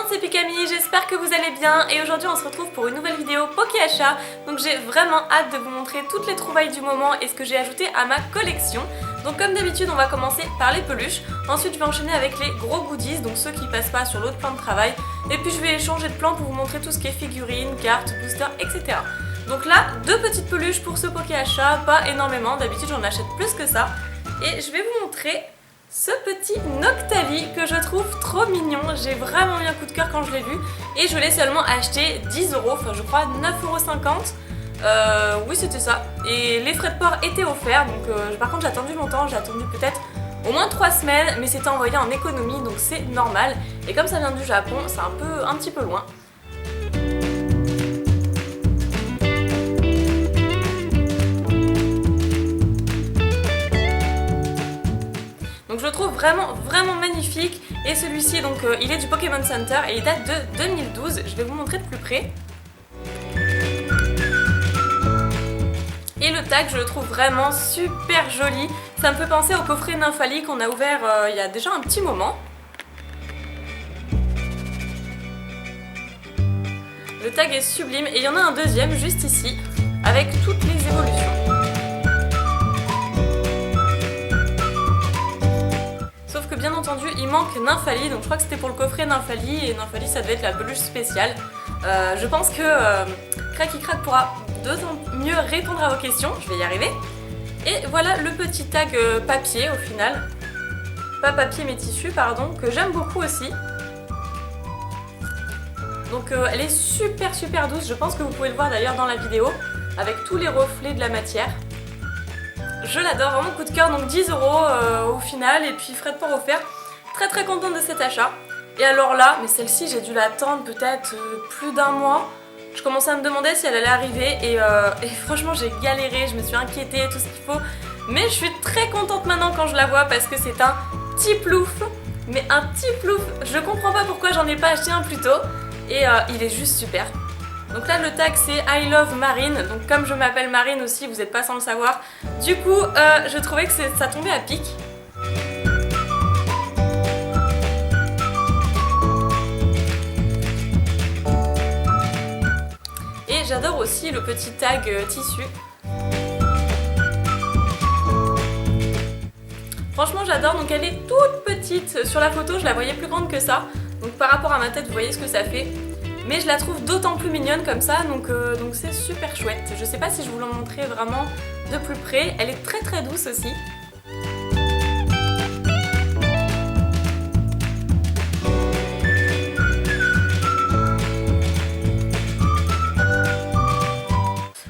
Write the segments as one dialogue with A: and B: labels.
A: c'est Pikami, j'espère que vous allez bien et aujourd'hui on se retrouve pour une nouvelle vidéo Pokéachat. Donc j'ai vraiment hâte de vous montrer toutes les trouvailles du moment et ce que j'ai ajouté à ma collection. Donc comme d'habitude on va commencer par les peluches, ensuite je vais enchaîner avec les gros goodies, donc ceux qui passent pas sur l'autre plan de travail, et puis je vais changer de plan pour vous montrer tout ce qui est figurines, cartes, boosters, etc. Donc là, deux petites peluches pour ce Pokéachat, pas énormément, d'habitude j'en achète plus que ça. Et je vais vous montrer ce petit Noctali que je trouve trop mignon. J'ai vraiment eu un coup de cœur quand je l'ai vu et je l'ai seulement acheté 10 €, enfin je crois 9,50 €. Oui c'était ça. Et les frais de port étaient offerts, donc par contre j'ai attendu longtemps, j'ai attendu peut-être au moins 3 semaines, mais c'était envoyé en économie donc c'est normal. Et comme ça vient du Japon, c'est un petit peu loin. Donc je le trouve vraiment magnifique et celui-ci donc il est du Pokémon Center et il date de 2012, je vais vous montrer de plus près. Et le tag je le trouve vraiment super joli, ça me fait penser au coffret Nymphali qu'on a ouvert il y a déjà un petit moment. Le tag est sublime et il y en a un deuxième juste ici avec toutes les évolutions. Bien entendu il manque Nymphali, donc je crois que c'était pour le coffret Nymphali et Nymphali ça devait être la peluche spéciale. Je pense que Cracky Crack pourra d'autant mieux répondre à vos questions, je vais y arriver. Et voilà le petit tag papier au final, pas papier mais tissu pardon, que j'aime beaucoup aussi. Donc elle est super douce, je pense que vous pouvez le voir d'ailleurs dans la vidéo, avec tous les reflets de la matière. Je l'adore, vraiment coup de cœur, donc 10 € au final et puis frais de port offert. Très contente de cet achat. Et alors là, mais celle-ci j'ai dû l'attendre peut-être plus d'un mois. Je commençais à me demander si elle allait arriver et franchement j'ai galéré, je me suis inquiétée, tout ce qu'il faut. Mais je suis très contente maintenant quand je la vois parce que c'est un Tiplouf. Mais un Tiplouf, je comprends pas pourquoi j'en ai pas acheté un plus tôt. Et il est juste super. Donc là le tag c'est I love Marine, donc comme je m'appelle Marine aussi, vous n'êtes pas sans le savoir. Du coup je trouvais que ça tombait à pic. Et j'adore aussi le petit tag tissu. Franchement j'adore, donc elle est toute petite. Sur la photo je la voyais plus grande que ça. Donc par rapport à ma tête vous voyez ce que ça fait. Mais je la trouve d'autant plus mignonne comme ça, donc c'est super chouette. Je sais pas si je vous l'en montrer vraiment de plus près. Elle est très douce aussi.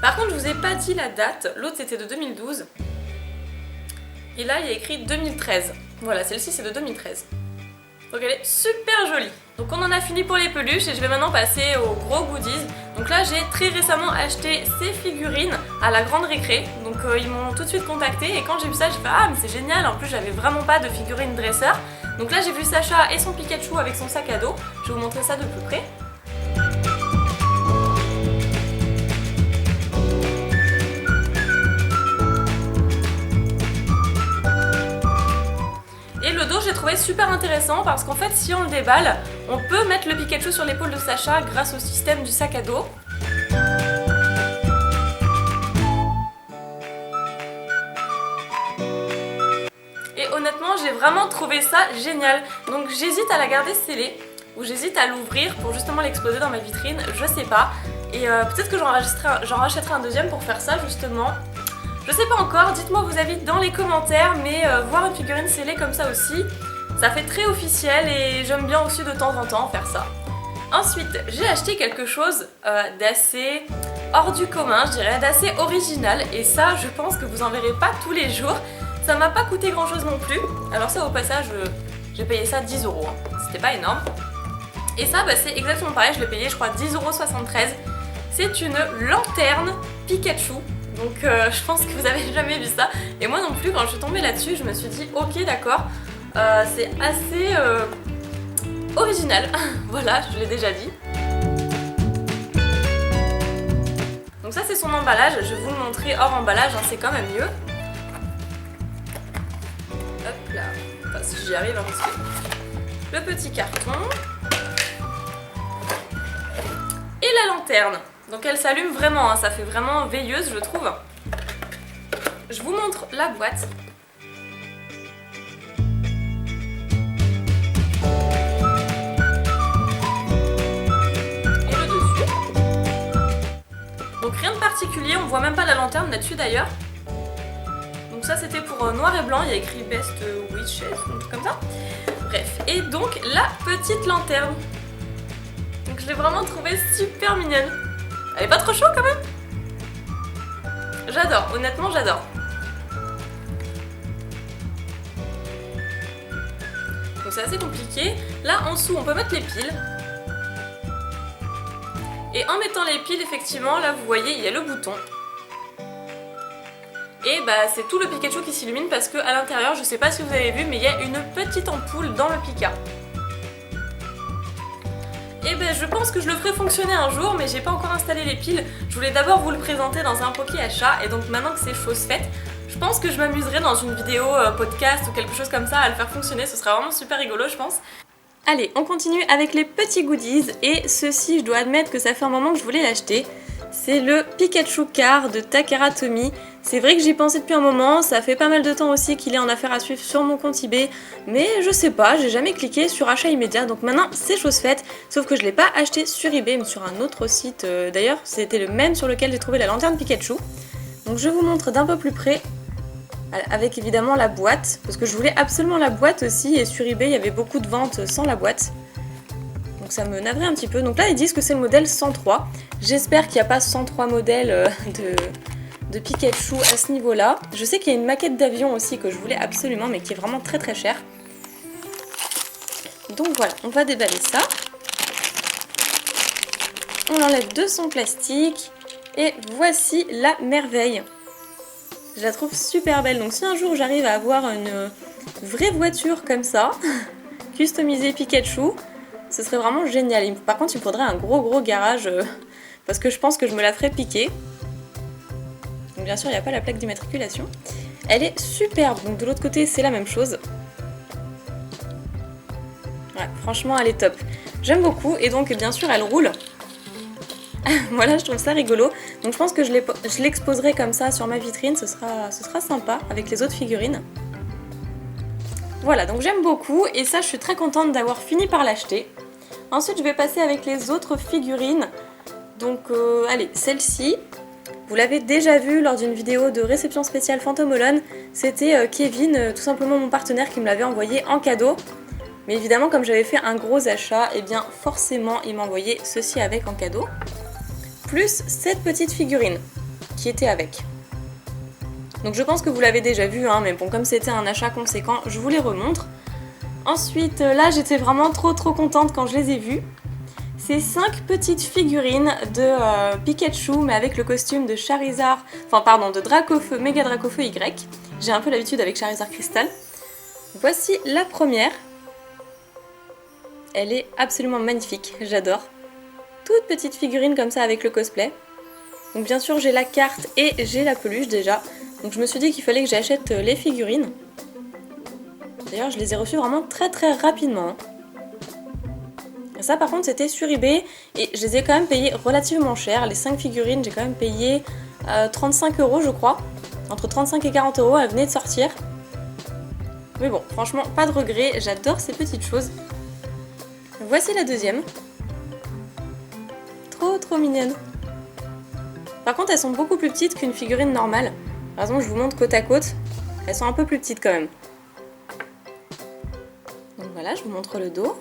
A: Par contre, je vous ai pas dit la date. L'autre c'était de 2012. Et là, il y a écrit 2013. Voilà, celle-ci c'est de 2013. Donc elle est super jolie. Donc on en a fini pour les peluches et je vais maintenant passer aux gros goodies. Donc là j'ai très récemment acheté ces figurines à la grande récré. Donc ils m'ont tout de suite contacté et quand j'ai vu ça j'ai fait ah mais c'est génial, en plus j'avais vraiment pas de figurines dresseur. Donc là j'ai vu Sacha et son Pikachu avec son sac à dos. Je vais vous montrer ça de plus près. J'ai trouvé super intéressant parce qu'en fait si on le déballe on peut mettre le Pikachu sur l'épaule de Sacha grâce au système du sac à dos. Et honnêtement j'ai vraiment trouvé ça génial, donc j'hésite à la garder scellée ou j'hésite à l'ouvrir pour justement l'exposer dans ma vitrine, je sais pas. Et peut-être que j'en rachèterai un deuxième pour faire ça justement. Je sais pas encore, dites-moi vos avis dans les commentaires, mais voir une figurine scellée comme ça aussi, ça fait très officiel et j'aime bien aussi de temps en temps faire ça. Ensuite, j'ai acheté quelque chose d'assez hors du commun, je dirais, d'assez original et ça, je pense que vous en verrez pas tous les jours. Ça m'a pas coûté grand chose non plus, alors ça au passage, j'ai payé ça 10 €, hein. C'était pas énorme. Et ça, bah, c'est exactement pareil, je l'ai payé je crois 10,73 €. C'est une lanterne Pikachu. Donc je pense que vous avez jamais vu ça. Et moi non plus, quand je suis tombée là-dessus, je me suis dit ok d'accord, c'est assez original. Voilà, je l'ai déjà dit. Donc ça c'est son emballage, je vais vous le montrer hors emballage, hein, c'est quand même mieux. Hop là, enfin, si j'y arrive un petit peu. Le petit carton. lanterne. Donc elle s'allume vraiment, hein, ça fait vraiment veilleuse je trouve. Je vous montre la boîte. Et le dessus. Donc rien de particulier, on voit même pas la lanterne là-dessus d'ailleurs. Donc ça c'était pour noir et blanc, il y a écrit Best Witches, un truc comme ça. Bref, et donc la petite lanterne. Donc je l'ai vraiment trouvée super mignonne. Elle est pas trop chaude quand même? J'adore, honnêtement j'adore. Donc c'est assez compliqué. Là en dessous on peut mettre les piles. Et en mettant les piles effectivement, là vous voyez il y a le bouton. Et bah c'est tout le Pikachu qui s'illumine parce que à l'intérieur, je sais pas si vous avez vu, mais il y a une petite ampoule dans le Pika. Et ben je pense que je le ferai fonctionner un jour, mais j'ai pas encore installé les piles. Je voulais d'abord vous le présenter dans un Poké Achat, et donc maintenant que c'est chose faite, je pense que je m'amuserai dans une vidéo podcast ou quelque chose comme ça à le faire fonctionner, ce sera vraiment super rigolo je pense. Allez, on continue avec les petits goodies, et ceci je dois admettre que ça fait un moment que je voulais l'acheter. C'est le Pikachu Car de Takara Tomy. C'est vrai que j'y pensais depuis un moment, ça fait pas mal de temps aussi qu'il est en affaire à suivre sur mon compte eBay, mais je sais pas, j'ai jamais cliqué sur achat immédiat, donc maintenant c'est chose faite, sauf que je l'ai pas acheté sur eBay, mais sur un autre site, d'ailleurs c'était le même sur lequel j'ai trouvé la lanterne Pikachu. Donc je vous montre d'un peu plus près, avec évidemment la boîte, parce que je voulais absolument la boîte aussi, et sur eBay il y avait beaucoup de ventes sans la boîte. Donc ça me navrait un petit peu. Donc là ils disent que c'est le modèle 103. J'espère qu'il n'y a pas 103 modèles de Pikachu à ce niveau là. Je sais qu'il y a une maquette d'avion aussi que je voulais absolument mais qui est vraiment très très chère. Donc voilà, on va déballer ça. On enlève de son plastique. Et voici la merveille. Je la trouve super belle. Donc si un jour j'arrive à avoir une vraie voiture comme ça, customisée Pikachu, ce serait vraiment génial. Par contre, il me faudrait un gros garage parce que je pense que je me la ferais piquer. Donc bien sûr, il n'y a pas la plaque d'immatriculation. Elle est superbe. Donc de l'autre côté, c'est la même chose. Ouais, franchement, elle est top. J'aime beaucoup et donc bien sûr, elle roule. Voilà, je trouve ça rigolo. Donc je pense que je l'exposerai comme ça sur ma vitrine. Ce sera sympa avec les autres figurines. Voilà, donc j'aime beaucoup et ça, je suis très contente d'avoir fini par l'acheter. Ensuite, je vais passer avec les autres figurines. Donc, allez, celle-ci, vous l'avez déjà vue lors d'une vidéo de réception spéciale Phantom Alone. C'était Kevin, tout simplement mon partenaire, qui me l'avait envoyé en cadeau. Mais évidemment, comme j'avais fait un gros achat, et bien forcément, il m'a envoyé ceci avec en cadeau. Plus cette petite figurine qui était avec. Donc je pense que vous l'avez déjà vu, hein, mais bon, comme c'était un achat conséquent, je vous les remontre. Ensuite, là, j'étais vraiment trop contente quand je les ai vues. C'est 5 petites figurines de Pikachu, mais avec le costume de Charizard, enfin pardon, de Dracofeu, Méga Dracofeu Y. J'ai un peu l'habitude avec Charizard Crystal. Voici la première. Elle est absolument magnifique, j'adore. Toute petite figurine comme ça avec le cosplay. Donc bien sûr, j'ai la carte et j'ai la peluche déjà. Donc je me suis dit qu'il fallait que j'achète les figurines. D'ailleurs, je les ai reçues vraiment très rapidement. Ça par contre, c'était sur eBay et je les ai quand même payées relativement cher. Les 5 figurines, j'ai quand même payé 35 € je crois. Entre 35 et 40 €, elles venaient de sortir. Mais bon, franchement, pas de regret, j'adore ces petites choses. Voici la deuxième. Trop mignonne. Par contre, elles sont beaucoup plus petites qu'une figurine normale. Par exemple, je vous montre côte à côte. Elles sont un peu plus petites quand même. Donc voilà, je vous montre le dos.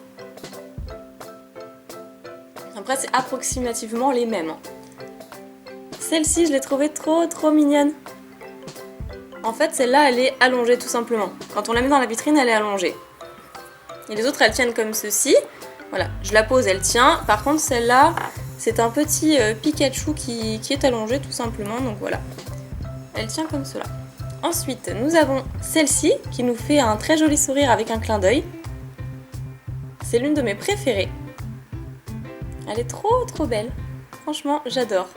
A: Après, c'est approximativement les mêmes. Celle-ci, je l'ai trouvée trop mignonne. En fait, celle-là, elle est allongée tout simplement. Quand on la met dans la vitrine, elle est allongée. Et les autres, elles tiennent comme ceci. Voilà, je la pose, elle tient. Par contre, celle-là, c'est un petit Pikachu qui est allongé tout simplement. Donc voilà, elle tient comme cela. Ensuite, nous avons celle-ci qui nous fait un très joli sourire avec un clin d'œil. C'est l'une de mes préférées. Elle est trop belle. Franchement, j'adore.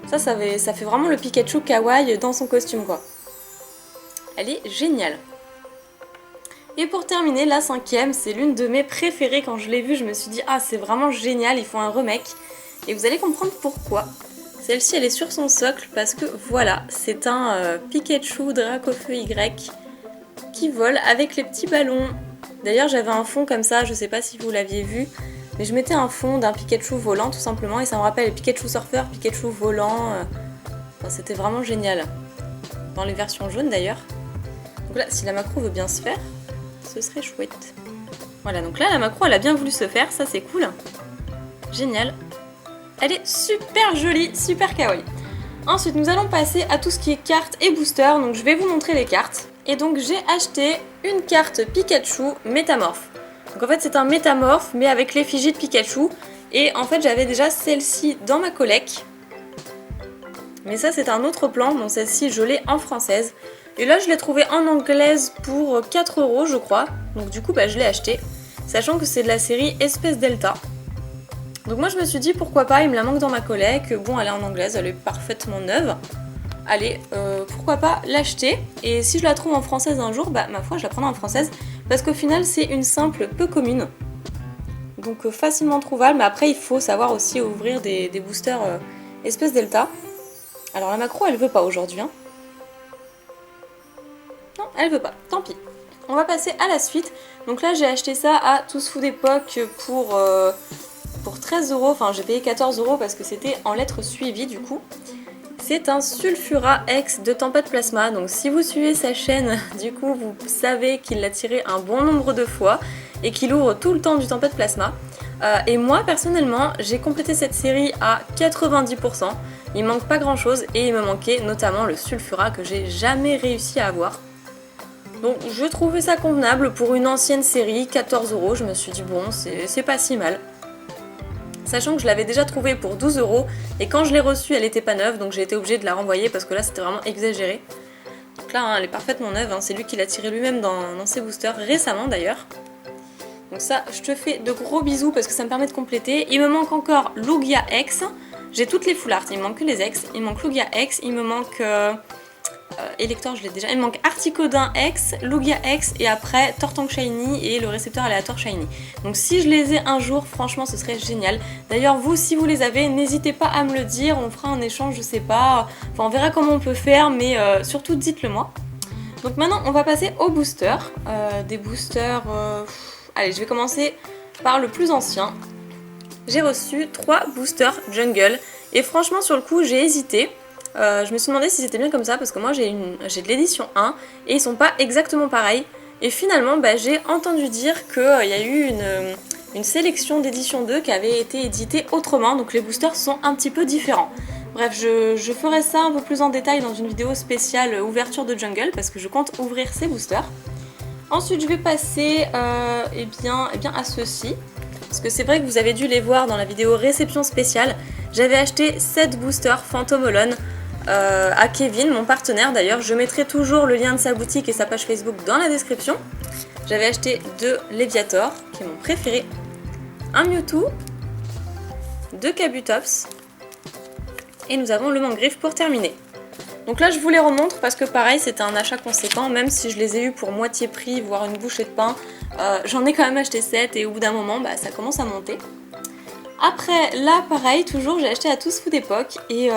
A: Ça fait vraiment le Pikachu kawaii dans son costume, quoi. Elle est géniale. Et pour terminer, la cinquième, c'est l'une de mes préférées. Quand je l'ai vue, je me suis dit, ah, c'est vraiment génial, ils font un remake. et vous allez comprendre pourquoi. Celle-ci elle est sur son socle parce que voilà, c'est un Pikachu Dracofeu Y qui vole avec les petits ballons. D'ailleurs j'avais un fond comme ça, je sais pas si vous l'aviez vu, mais je mettais un fond d'un Pikachu volant tout simplement et ça me rappelle les Pikachu surfeur, Pikachu volant, enfin, c'était vraiment génial. Dans les versions jaunes d'ailleurs. Donc là, si la macro veut bien se faire, ce serait chouette. Voilà, donc là la macro elle a bien voulu se faire, ça c'est cool. Génial. Elle est super jolie, super kawaii. Ensuite nous allons passer à tout ce qui est cartes et boosters, donc je vais vous montrer les cartes. Et donc j'ai acheté une carte Pikachu Métamorphe. Donc en fait c'est un métamorphe mais avec l'effigie de Pikachu. Et en fait j'avais déjà celle-ci dans ma collecte. Mais ça c'est un autre plan, donc celle-ci je l'ai en française. Et là je l'ai trouvée en anglaise pour 4 € je crois. Donc du coup je l'ai acheté. Sachant que c'est de la série Espèce Delta. Donc moi je me suis dit pourquoi pas, il me la manque dans ma collecte. Bon elle est en anglaise, elle est parfaitement neuve. Allez, pourquoi pas l'acheter. Et si je la trouve en française un jour, ma foi je la prendrai en française. Parce qu'au final c'est une simple peu commune. Donc facilement trouvable, mais après il faut savoir aussi ouvrir des boosters Espèce Delta. Alors la macro elle veut pas aujourd'hui hein. Non elle veut pas, tant pis. On va passer à la suite. Donc là j'ai acheté ça à Tous Fous d'époque pour 13 €, enfin j'ai payé 14 € parce que c'était en lettres suivies du coup. C'est un Sulfura X de Tempête Plasma, donc si vous suivez sa chaîne, du coup vous savez qu'il l'a tiré un bon nombre de fois et qu'il ouvre tout le temps du Tempête Plasma. Et moi personnellement j'ai complété cette série à 90%, il manque pas grand chose et il me manquait notamment le Sulfura que j'ai jamais réussi à avoir. Donc je trouvais ça convenable pour une ancienne série, 14 €, je me suis dit bon c'est pas si mal. Sachant que je l'avais déjà trouvée pour 12 € et quand je l'ai reçue elle était pas neuve donc j'ai été obligée de la renvoyer parce que là c'était vraiment exagéré. Donc là hein, elle est parfaitement neuve, hein. C'est lui qui l'a tiré lui-même dans ses boosters récemment d'ailleurs. Donc ça je te fais de gros bisous parce que ça me permet de compléter. Il me manque encore Lugia X, j'ai toutes les full art, il me manque que les X, il me manque Lugia X, il me manque... Elector je l'ai déjà, il me manque Articodin X, Lugia X et après Tortank Shiny et le récepteur aléatoire Shiny. Donc si je les ai un jour, franchement ce serait génial. D'ailleurs vous si vous les avez, n'hésitez pas à me le dire, on fera un échange, je sais pas, enfin on verra comment on peut faire mais surtout dites-le moi. Donc maintenant on va passer aux boosters, des boosters, allez je vais commencer par le plus ancien. J'ai reçu 3 boosters Jungle et franchement sur le coup j'ai hésité. Je me suis demandé si c'était bien comme ça parce que moi j'ai de l'édition 1 et ils sont pas exactement pareils. Et finalement j'ai entendu dire qu'il y a eu une sélection d'édition 2 qui avait été éditée autrement, donc les boosters sont un petit peu différents. Bref, je ferai ça un peu plus en détail dans une vidéo spéciale ouverture de Jungle parce que je compte ouvrir ces boosters. Ensuite je vais passer eh bien à ceux-ci. Parce que c'est vrai que vous avez dû les voir dans la vidéo réception spéciale. J'avais acheté 7 boosters Phantom Holon à Kevin, mon partenaire d'ailleurs. Je mettrai toujours le lien de sa boutique et sa page Facebook dans la description. J'avais acheté 2 Léviator, qui est mon préféré, un Mewtwo, 2 Kabutops, et nous avons le Mangriffe pour terminer. Donc là je vous les remontre parce que pareil c'était un achat conséquent, même si je les ai eu pour moitié prix, voire une bouchée de pain, j'en ai quand même acheté 7 et au bout d'un moment ça commence à monter. Après là pareil, toujours j'ai acheté à Tous Fous d'époque et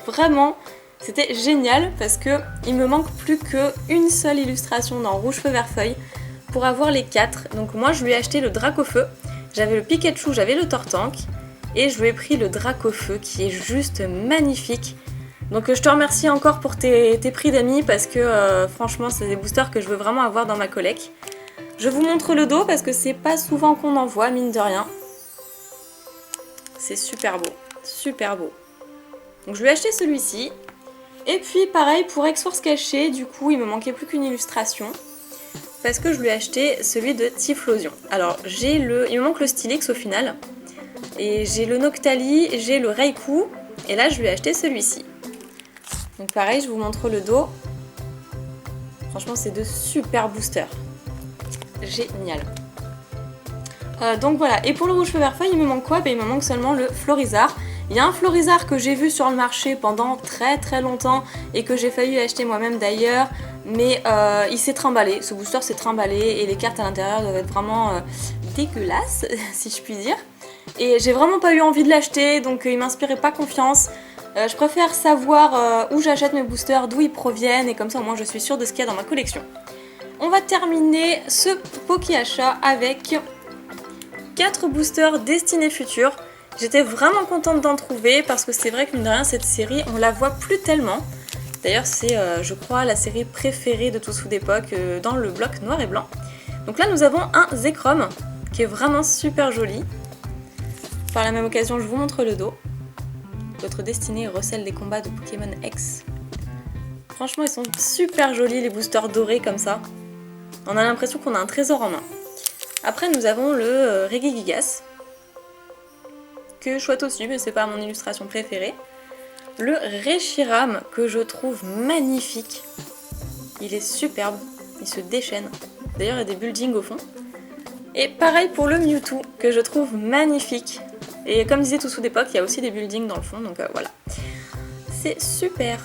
A: vraiment c'était génial parce que il me manque plus qu'une seule illustration dans Rouge Feu Vert Feuille pour avoir les 4. Donc moi je lui ai acheté le Dracofeu, j'avais le Pikachu, j'avais le Tortank et je lui ai pris le Dracofeu qui est juste magnifique. Donc je te remercie encore pour tes prix d'amis parce que franchement c'est des boosters que je veux vraiment avoir dans ma collecte. Je vous montre le dos parce que c'est pas souvent qu'on en voit, mine de rien. C'est super beau, super beau. Donc je lui ai acheté celui-ci. Et puis pareil pour X-Force caché, du coup il me manquait plus qu'une illustration. Parce que je lui ai acheté celui de Typhlosion. Alors il me manque le Stylix au final. Et j'ai le Noctali, j'ai le Raikou. Et là je lui ai acheté celui-ci. Donc pareil, je vous montre le dos. Franchement, c'est de super boosters. Génial. Donc voilà, et pour le Rouge Feu Vert Feuille, il me manque quoi? Il me manque seulement le Florizarre. Il y a un Florizarre que j'ai vu sur le marché pendant très longtemps et que j'ai failli acheter moi-même d'ailleurs. Mais il s'est trimballé, ce booster s'est trimballé et les cartes à l'intérieur doivent être vraiment dégueulasses, si je puis dire. Et j'ai vraiment pas eu envie de l'acheter, donc il m'inspirait pas confiance. Je préfère savoir où j'achète mes boosters, d'où ils proviennent, et comme ça au moins je suis sûre de ce qu'il y a dans ma collection. On va terminer ce Poké achat avec 4 boosters Destinée Future. J'étais vraiment contente d'en trouver parce que c'est vrai que mine de rien cette série on la voit plus tellement. D'ailleurs c'est je crois la série préférée de tous d'époque dans le bloc noir et blanc. Donc là nous avons un Zekrom qui est vraiment super joli. Par la même occasion je vous montre le dos. Votre destinée recèle des combats de Pokémon X. Franchement ils sont super jolis les boosters dorés comme ça. On a l'impression qu'on a un trésor en main. Après nous avons le Regigigas, que chouette aussi mais c'est pas mon illustration préférée. Le Reshiram que je trouve magnifique. Il est superbe, il se déchaîne. D'ailleurs il y a des buildings au fond. Et pareil pour le Mewtwo que je trouve magnifique. Et comme disait Toussou d'époque, il y a aussi des buildings dans le fond, donc voilà. C'est super.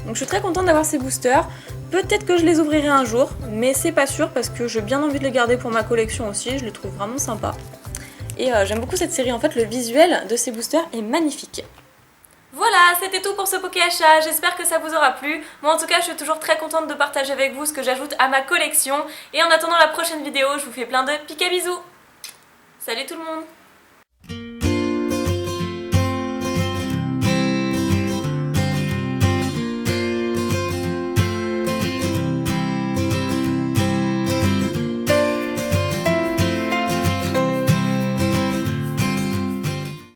A: Donc je suis très contente d'avoir ces boosters. Peut-être que je les ouvrirai un jour, mais c'est pas sûr parce que j'ai bien envie de les garder pour ma collection aussi, je les trouve vraiment sympas. Et j'aime beaucoup cette série, en fait le visuel de ces boosters est magnifique. Voilà, c'était tout pour ce Poké achat, j'espère que ça vous aura plu. Moi en tout cas je suis toujours très contente de partager avec vous ce que j'ajoute à ma collection. Et en attendant la prochaine vidéo, je vous fais plein de piques à bisous. Salut tout le monde!